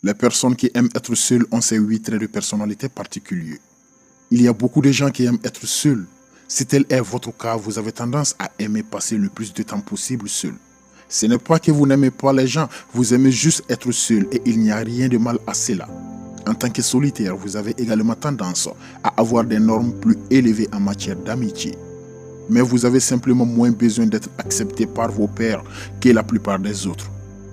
Les personnes qui aiment être seules ont ces 8 traits de personnalité particuliers. Il y a beaucoup de gens qui aiment être seuls. Si tel est votre cas, vous avez tendance à aimer passer le plus de temps possible seul. Ce n'est pas que vous n'aimez pas les gens, vous aimez juste être seul et il n'y a rien de mal à cela. En tant que solitaire, vous avez également tendance à avoir des normes plus élevées en matière d'amitié. Mais vous avez simplement moins besoin d'être accepté par vos pairs que la plupart des autres.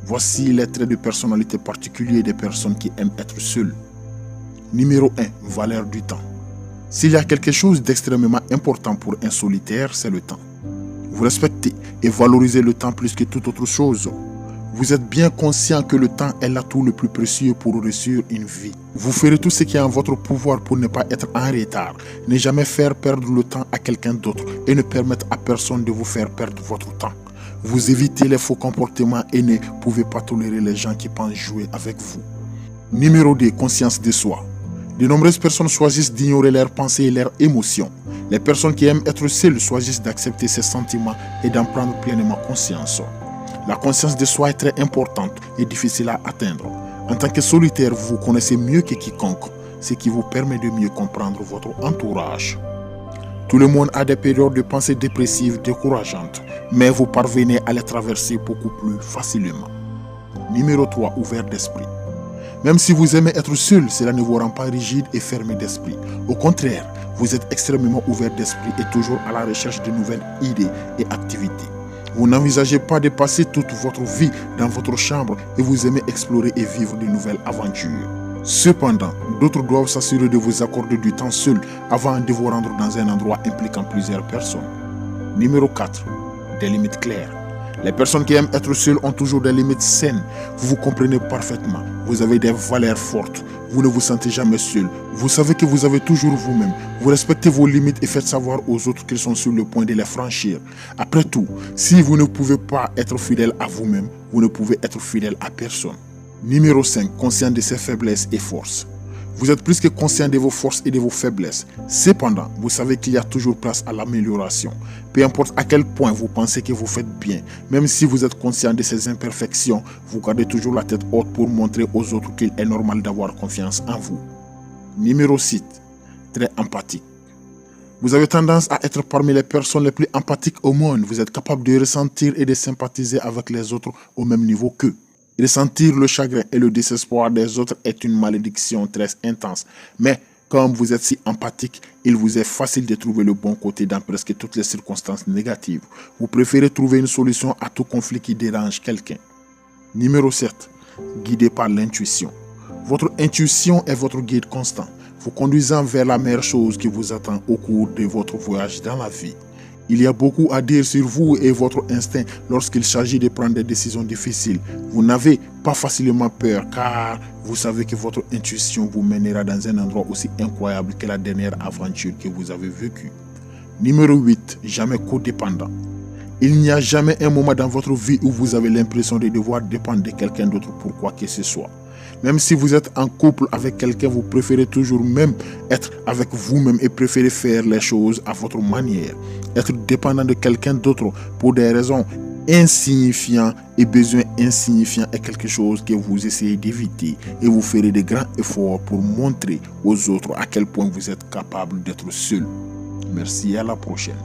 Voici les traits de personnalité particuliers des personnes qui aiment être seules. Numéro 1. Valeur du temps. S'il y a quelque chose d'extrêmement important pour un solitaire, c'est le temps. Vous respectez et valorisez le temps plus que toute autre chose. Vous êtes bien conscient que le temps est l'atout le plus précieux pour réussir une vie. Vous ferez tout ce qui est en votre pouvoir pour ne pas être en retard, ne jamais faire perdre le temps à quelqu'un d'autre et ne permettre à personne de vous faire perdre votre temps. Vous évitez les faux comportements et ne pouvez pas tolérer les gens qui pensent jouer avec vous. Numéro 2. Conscience de soi. De nombreuses personnes choisissent d'ignorer leurs pensées et leurs émotions. Les personnes qui aiment être seules choisissent d'accepter ces sentiments et d'en prendre pleinement conscience. La conscience de soi est très importante et difficile à atteindre. En tant que solitaire, vous vous connaissez mieux que quiconque, ce qui vous permet de mieux comprendre votre entourage. Tout le monde a des périodes de pensée dépressives décourageantes, mais vous parvenez à les traverser beaucoup plus facilement. Numéro 3. Ouvert d'esprit. Même si vous aimez être seul, cela ne vous rend pas rigide et fermé d'esprit. Au contraire, vous êtes extrêmement ouvert d'esprit et toujours à la recherche de nouvelles idées et activités. Vous n'envisagez pas de passer toute votre vie dans votre chambre et vous aimez explorer et vivre de nouvelles aventures. Cependant, d'autres doivent s'assurer de vous accorder du temps seul avant de vous rendre dans un endroit impliquant plusieurs personnes. Numéro 4. Des limites claires. Les personnes qui aiment être seules ont toujours des limites saines. Vous vous comprenez parfaitement. Vous avez des valeurs fortes. Vous ne vous sentez jamais seul. Vous savez que vous avez toujours vous-même. Vous respectez vos limites et faites savoir aux autres qu'ils sont sur le point de les franchir. Après tout, si vous ne pouvez pas être fidèle à vous-même, vous ne pouvez être fidèle à personne. Numéro 5. Conscient de ses faiblesses et forces. Vous êtes plus que conscient de vos forces et de vos faiblesses. Cependant, vous savez qu'il y a toujours place à l'amélioration. Peu importe à quel point vous pensez que vous faites bien, même si vous êtes conscient de ces imperfections, vous gardez toujours la tête haute pour montrer aux autres qu'il est normal d'avoir confiance en vous. Numéro 6. Très empathique. Vous avez tendance à être parmi les personnes les plus empathiques au monde. Vous êtes capable de ressentir et de sympathiser avec les autres au même niveau qu'eux. Ressentir le chagrin et le désespoir des autres est une malédiction très intense. Mais comme vous êtes si empathique, il vous est facile de trouver le bon côté dans presque toutes les circonstances négatives. Vous préférez trouver une solution à tout conflit qui dérange quelqu'un. Numéro 7. Guidé par l'intuition. Votre intuition est votre guide constant, vous conduisant vers la meilleure chose qui vous attend au cours de votre voyage dans la vie. Il y a beaucoup à dire sur vous et votre instinct lorsqu'il s'agit de prendre des décisions difficiles. Vous n'avez pas facilement peur car vous savez que votre intuition vous mènera dans un endroit aussi incroyable que la dernière aventure que vous avez vécue. Numéro 8. Jamais codépendant. Il n'y a jamais un moment dans votre vie où vous avez l'impression de devoir dépendre de quelqu'un d'autre pour quoi que ce soit. Même si vous êtes en couple avec quelqu'un, vous préférez toujours même être avec vous-même et préférez faire les choses à votre manière. Être dépendant de quelqu'un d'autre pour des raisons insignifiantes et besoins insignifiants est quelque chose que vous essayez d'éviter et vous ferez de grands efforts pour montrer aux autres à quel point vous êtes capable d'être seul. Merci et à la prochaine.